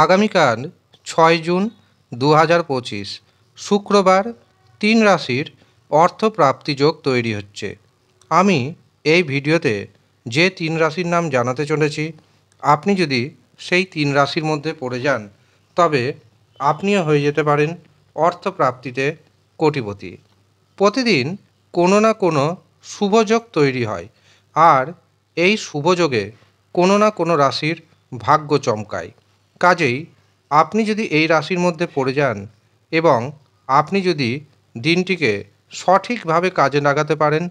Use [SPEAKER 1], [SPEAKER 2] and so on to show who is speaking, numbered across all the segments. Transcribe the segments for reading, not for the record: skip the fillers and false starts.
[SPEAKER 1] আগামীকাল 6 জুন 2025 শুক্রবার 3 রাশির অর্থপ্রাপ্তি যোগ তৈরি হচ্ছে। আমি এই ভিডিওতে যে 3 রাশির নাম জানাতে চলেছি, আপনি যদি সেই 3 রাশির মধ্যে পড়ে যান তবে আপনিও হয়ে যেতে পারেন অর্থপ্রাপ্তিতে কোটিপতি। প্রতিদিন কোনো না কোনো শুভযোগ তৈরি হয়, আর এই শুভযোগে কোনো না কোনো রাশির ভাগ্য চমকায়। কাজেই আপনি যদি এই রাশির মধ্যে পড়ে যান এবং আপনি যদি দিনটিকে সঠিকভাবে কাজে লাগাতে পারেন,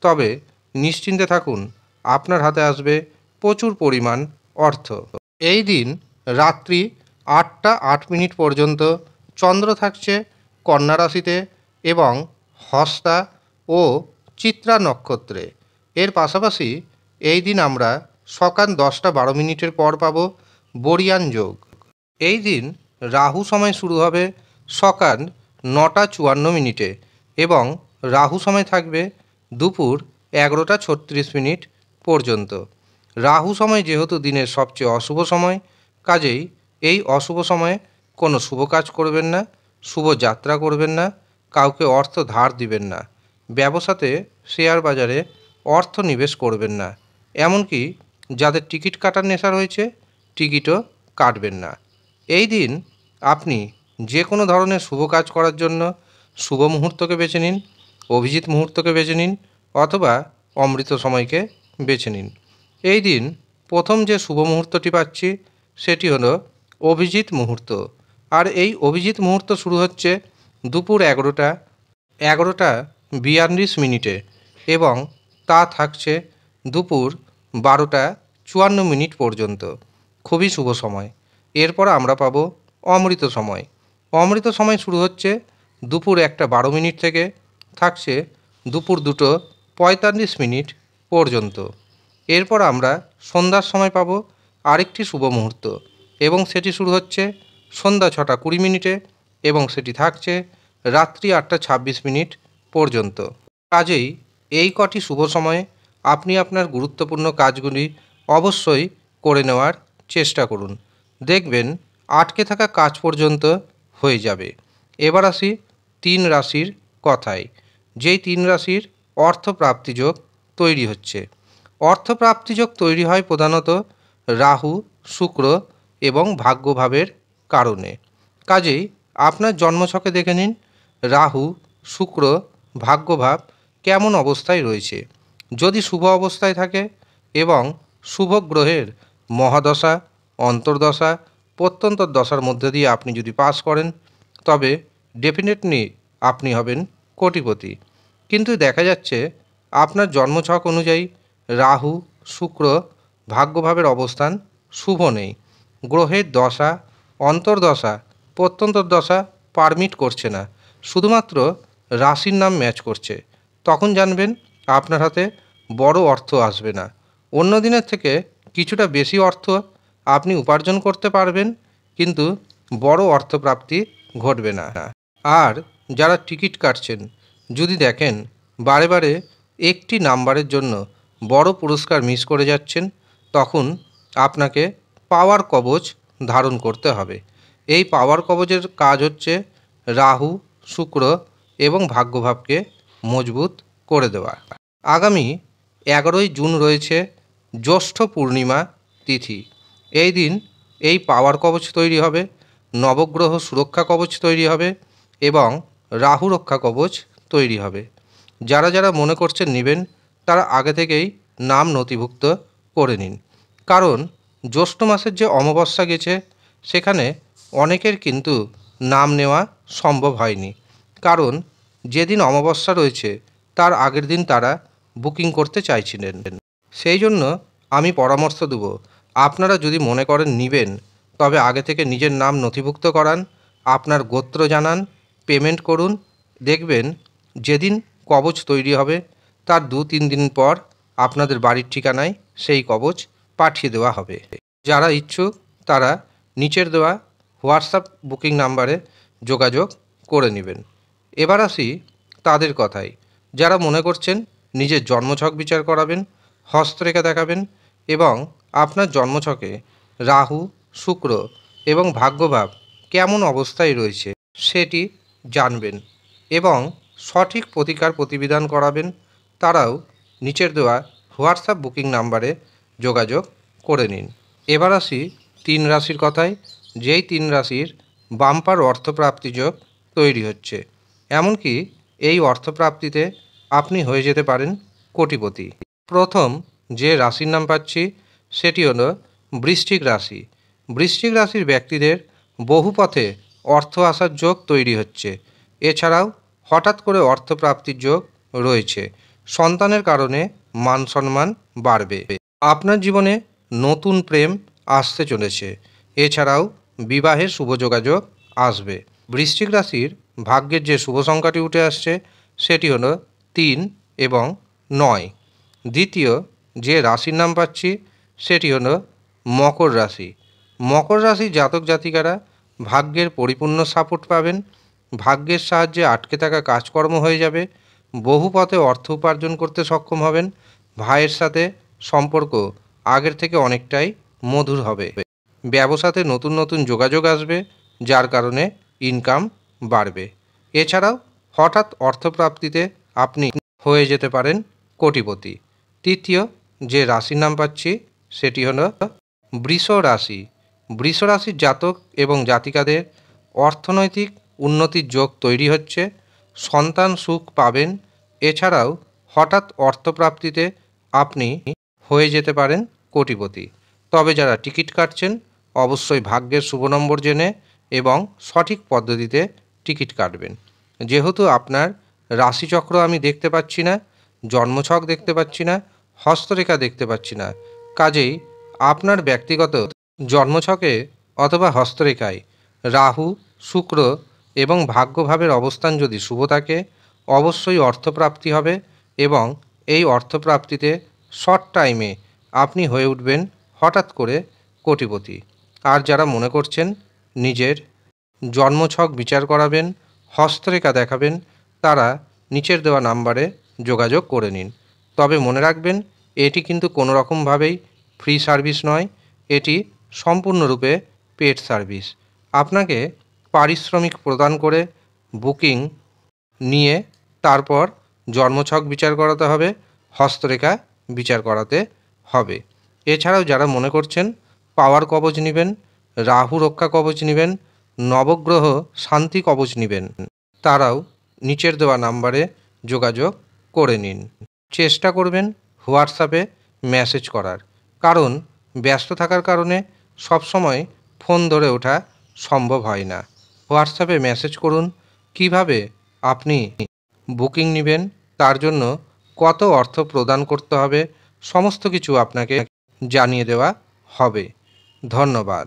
[SPEAKER 1] তবে নিশ্চিন্তে থাকুন, আপনার হাতে আসবে প্রচুর পরিমাণ অর্থ। এই দিন রাত্রি 8টা 8 মিনিট পর্যন্ত চন্দ্র থাকছে কন্যা রাশিতে এবং হস্তা ও চিত্রা নক্ষত্রে। এর পাশাপাশি এই দিন আমরা সকাল 10টা 12 মিনিটের পর পাব বরিয়ান যোগ। এই দিন রাহু সময় শুরু হবে সকাল 9টা 54 মিনিটে এবং রাহু সময় থাকবে দুপুর 11টা 36 মিনিট পর্যন্ত। রাহু সময় যেহেতু দিনের সবচেয়ে অশুভ সময়, কাজেই এই অশুভ সময়ে কোনো শুভ কাজ করবেন না, শুভ যাত্রা করবেন না, কাউকে অর্থ ধার দিবেন না, ব্যবসাতে শেয়ার বাজারে অর্থ নিবেশ করবেন না, এমনকি যাদের টিকিট কাটার নেশা রয়েছে টিকিটও কাটবেন না। এই দিন আপনি যে কোনো ধরনের শুভ কাজ করার জন্য শুভ মুহূর্তকে বেছে নিন, অভিজিৎ মুহূর্তকে বেছে নিন অথবা অমৃত সময়কে বেছে নিন। এই দিন প্রথম যে শুভ মুহূর্তটি পাচ্ছি সেটি হলো অভিজিৎ মুহূর্ত, আর এই অভিজিৎ মুহূর্ত শুরু হচ্ছে দুপুর 11টা 42 মিনিটে এবং তা থাকছে দুপুর 12টা 54 মিনিট পর্যন্ত। খুবই শুভ সময়। এরপর আমরা পাব অমৃত সময়। অমৃত সময় শুরু হচ্ছে দুপুর 1টা 12 মিনিট থেকে থাকছে দুপুর 2টো 45 মিনিট পর্যন্ত। এরপর আমরা সন্ধ্যার সময় পাব আরেকটি শুভ মুহূর্ত এবং সেটি শুরু হচ্ছে সন্ধ্যা 6টা 20 মিনিটে এবং সেটি থাকছে রাত্রি 8টা 26 মিনিট পর্যন্ত। কাজেই এই কটি শুভ সময়ে আপনি আপনার গুরুত্বপূর্ণ কাজগুলি অবশ্যই করে নেওয়ার চেষ্টা করুন, দেখবেন আটকে থাকা কাজ পর্যন্ত হয়ে যাবে। এবার আসি 3 রাশির কথায়। যেই 3 রাশির অর্থপ্রাপ্তিযোগ তৈরি হচ্ছে। অর্থপ্রাপ্তিযোগ তৈরি হয় প্রধানত রাহু, শুক্র এবং ভাগ্যভাবের কারণে। কাজেই আপনার জন্মছকে দেখে নিন রাহু, শুক্র, ভাগ্যভাব কেমন অবস্থায় রয়েছে। যদি শুভ অবস্থায় থাকে এবং শুভ গ্রহের মহাদশা, অন্তর্দশা, প্রত্যন্তর দশার মধ্যে দিয়ে আপনি যদি পাস করেন তবে ডেফিনেটলি আপনি হবেন কোটিপতি। কিন্তু দেখা যাচ্ছে আপনার জন্মছক অনুযায়ী রাহু, শুক্র, ভাগ্যভাবের অবস্থান শুভ নেই। গ্রহের দশা, অন্তর্দশা, প্রত্যন্তর দশা পারমিট করছে না, শুধুমাত্র রাশির নাম ম্যাচ করছে। তখন জানবেন আপনার হাতে বড় অর্থ আসবে না। অন্য দিনের থেকে কিছুটা বেশি অর্থ আপনি উপার্জন করতে পারবেন, কিন্তু বড় অর্থপ্রাপ্তি ঘটবে না। আর যারা টিকিট কাটছেন, যদি দেখেন বারে বারে একটি নাম্বারের জন্য বড় পুরস্কার মিস করে যাচ্ছেন, তখন আপনাকে পাওয়ার কবচ ধারণ করতে হবে। এই পাওয়ার কবচের কাজ হচ্ছে রাহু, শুক্র এবং ভাগ্যভাবকে মজবুত করে দেওয়া। আগামী 11ই জুন রয়েছে জ্যৈষ্ঠ পূর্ণিমা তিথি। এই দিন এই পাওয়ার কবচ তৈরি হবে, নবগ্রহ সুরক্ষা কবচ তৈরি হবে এবং রাহু রক্ষা কবচ তৈরি হবে। যারা যারা মনে করছেন নেবেন তারা আগে থেকেই নাম নথিভুক্ত করে নিন, কারণ জ্যৈষ্ঠ মাসের যে অমাবস্যা গেছে সেখানে অনেকের কিন্তু নাম নেওয়া সম্ভব হয়নি, কারণ যেদিন অমাবস্যা রয়েছে তার আগের দিন তারা বুকিং করতে চাইছিলেন। সেই জন্য আমি পরামর্শ দেব, আপনারা যদি মনে করেন নেবেন তবে আগে থেকে নিজের নাম নথিভুক্ত করান, আপনার গোত্র জানান, পেমেন্ট করুন। দেখবেন যেদিন কবচ তৈরি হবে তার 2-3 দিন পর আপনাদের বাড়ির ঠিকানায় সেই কবচ পাঠিয়ে দেওয়া হবে। যারা ইচ্ছুক তারা নিচের দেওয়া হোয়াটসঅ্যাপ বুকিং নাম্বারে যোগাযোগ করে নেবেন। এবার আসি তাদের কথায়, যারা মনে করছেন নিজের জন্মছক বিচার করাবেন, হস্তরেখা দেখাবেন এবং আপনার জন্মছকে রাহু, শুক্র এবং ভাগ্যভাব কেমন অবস্থায় রয়েছে সেটি জানবেন এবং সঠিক প্রতিকার প্রতিবিধান করাবেন। তারাও নিচের দেওয়া হোয়াটসঅ্যাপ বুকিং নাম্বারে যোগাযোগ করে নিন। এবার আসি 3 রাশির কথায়, যেই 3 রাশির বাম্পার অর্থপ্রাপ্তি যোগ তৈরি হচ্ছে। এমনকি এই অর্থপ্রাপ্তিতে আপনি হয়ে যেতে পারেন কোটিপতি। প্রথম যে রাশির নাম পাচ্ছি সেটি হলো বৃশ্চিক রাশি। বৃশ্চিক রাশির ব্যক্তিদের বহু পথে অর্থ আসার যোগ তৈরি হচ্ছে। এছাড়াও হঠাৎ করে অর্থপ্রাপ্তির যোগ রয়েছে। সন্তানের কারণে মান সম্মান বাড়বে। আপনার জীবনে নতুন প্রেম আসতে চলেছে। এছাড়াও বিবাহের শুভ যোগাযোগ আসবে। বৃশ্চিক রাশির ভাগ্যের যে শুভ সংখ্যাটি উঠে আসছে সেটি হলো 3 এবং 9। দ্বিতীয় যে রাশির নাম পাচ্ছি সেটি হলো মকর রাশি। মকর রাশির জাতক জাতিকারা ভাগ্যের পরিপূর্ণ সাপোর্ট পাবেন। ভাগ্যের সাহায্যে আটকে থাকা কাজকর্ম হয়ে যাবে। বহু পথে অর্থ উপার্জন করতে সক্ষম হবেন। ভাইয়ের সাথে সম্পর্ক আগের থেকে অনেকটাই মধুর হবে। ব্যবসাতে নতুন নতুন যোগাযোগ আসবে, যার কারণে ইনকাম বাড়বে। এছাড়াও হঠাৎ অর্থপ্রাপ্তিতে আপনি হয়ে যেতে পারেন কোটিপতি। তৃতীয় যে রাশির নাম পাচ্ছি সেটি হলো বৃষ রাশি। বৃষ রাশির জাতক এবং জাতিকাদের অর্থনৈতিক উন্নতির যোগ তৈরি হচ্ছে। সন্তান সুখ পাবেন। এছাড়াও হঠাৎ অর্থপ্রাপ্তিতে আপনি হয়ে যেতে পারেন কোটিপতি। তবে যারা টিকিট কাটছেন অবশ্যই ভাগ্যের শুভ নম্বর জেনে এবং সঠিক পদ্ধতিতে টিকিট কাটবেন। যেহেতু আপনার রাশিচক্র আমি দেখতে পাচ্ছি না, জন্মছক দেখতে পাচ্ছি না, হস্তরেখা দেখতে পাচ্ছি না, কাজেই আপনার ব্যক্তিগত জন্মছকে অথবা হস্তরেখায় রাহু, শুক্র এবং ভাগ্যভাবের অবস্থান যদি শুভ থাকে অবশ্যই অর্থপ্রাপ্তি হবে এবং এই অর্থপ্রাপ্তিতে শর্ট টাইমে আপনি হয়ে উঠবেন হঠাৎ করে কোটিপতি। আর যারা মনে করছেন নিজের জন্মছক বিচার করাবেন, হস্তরেখা দেখাবেন, তারা নিচের দেওয়া নাম্বারে যোগাযোগ করে নিন। তবে মনে রাখবেন এটি কিন্তু কোনো রকমভাবেই ফ্রি সার্ভিস নয়, এটি সম্পূর্ণরূপে পেড সার্ভিস। আপনাকে পারিশ্রমিক প্রদান করে বুকিং নিয়ে তারপর জন্মছক বিচার করাতে হবে, হস্তরেখা বিচার করাতে হবে। এছাড়াও যারা মনে করছেন পাওয়ার কবচ নেবেন, রাহু রক্ষা কবচ নেবেন, নবগ্রহ শান্তি কবচ নেবেন, তারাও নিচের দেওয়া নাম্বারে যোগাযোগ করে নিন। চেষ্টা করবেন হোয়াটসঅ্যাপে মেসেজ করার, কারণ ব্যস্ত থাকার কারণে সবসময় ফোন ধরে ওঠা সম্ভব হয় না। হোয়াটসঅ্যাপে মেসেজ করুন। কিভাবে আপনি বুকিং নেবেন, তার জন্য কত অর্থ প্রদান করতে হবে, সমস্ত কিছু আপনাকে জানিয়ে দেওয়া হবে। ধন্যবাদ।